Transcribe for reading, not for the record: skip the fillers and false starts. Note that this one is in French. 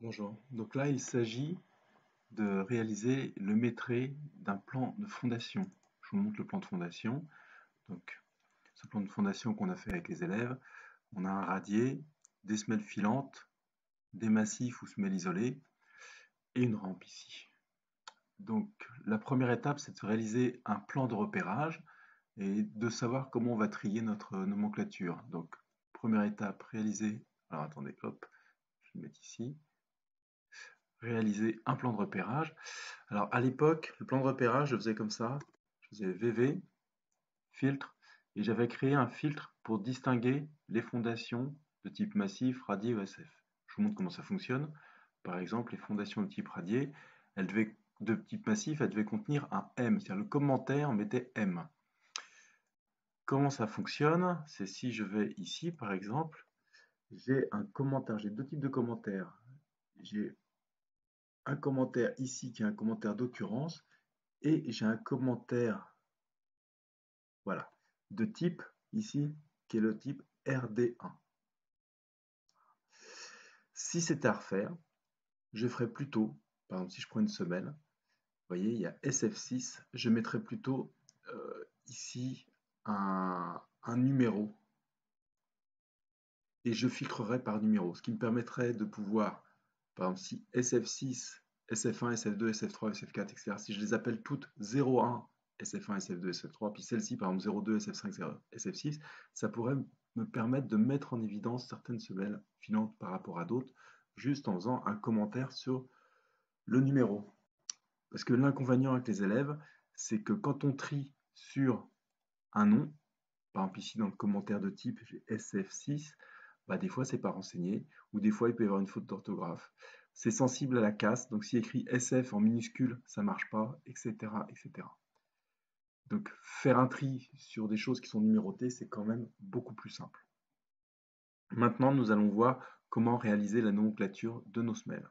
Bonjour. Donc là, il s'agit de réaliser le maîtris d'un plan de fondation. Je vous montre le plan de fondation. Donc, ce plan de fondation qu'on a fait avec les élèves, on a un radier, des semelles filantes, des massifs ou semelles isolées et une rampe ici. Donc, la première étape, c'est de se réaliser un plan de repérage et de savoir comment on va trier notre nomenclature. Donc, première étape, réaliser. Alors, attendez, hop, je vais le mettre ici. Réaliser un plan de repérage. Alors à l'époque, le plan de repérage, je faisais comme ça. Je faisais VV, filtre, et j'avais créé un filtre pour distinguer les fondations de type massif, radier ou SF. Je vous montre comment ça fonctionne. Par exemple, les fondations de type radier, de type massif, elles devaient contenir un M, c'est-à-dire le commentaire mettait M. Comment ça fonctionne? C'est si je vais ici, par exemple, j'ai un commentaire, j'ai deux types de commentaires. J'ai un commentaire ici qui est un commentaire d'occurrence et j'ai un commentaire, voilà, de type ici qui est le type RD1. Si c'était à refaire, je ferais plutôt, par exemple si je prends une semelle, vous voyez il y a SF6, je mettrais plutôt ici un numéro et je filtrerais par numéro, ce qui me permettrait de pouvoir, par exemple si SF6, SF1, SF2, SF3, SF4, etc., si je les appelle toutes 01, SF1, SF2, SF3, puis celle-ci par exemple 02, SF5, SF6, ça pourrait me permettre de mettre en évidence certaines semelles filantes par rapport à d'autres, juste en faisant un commentaire sur le numéro. Parce que l'inconvénient avec les élèves, c'est que quand on trie sur un nom, par exemple ici dans le commentaire de type, j'ai SF6, bah des fois c'est pas renseigné, ou des fois il peut y avoir une faute d'orthographe. C'est sensible à la casse, donc si écrit SF en minuscule, ça marche pas, etc., etc. Donc faire un tri sur des choses qui sont numérotées, c'est quand même beaucoup plus simple. Maintenant, nous allons voir comment réaliser la nomenclature de nos semelles.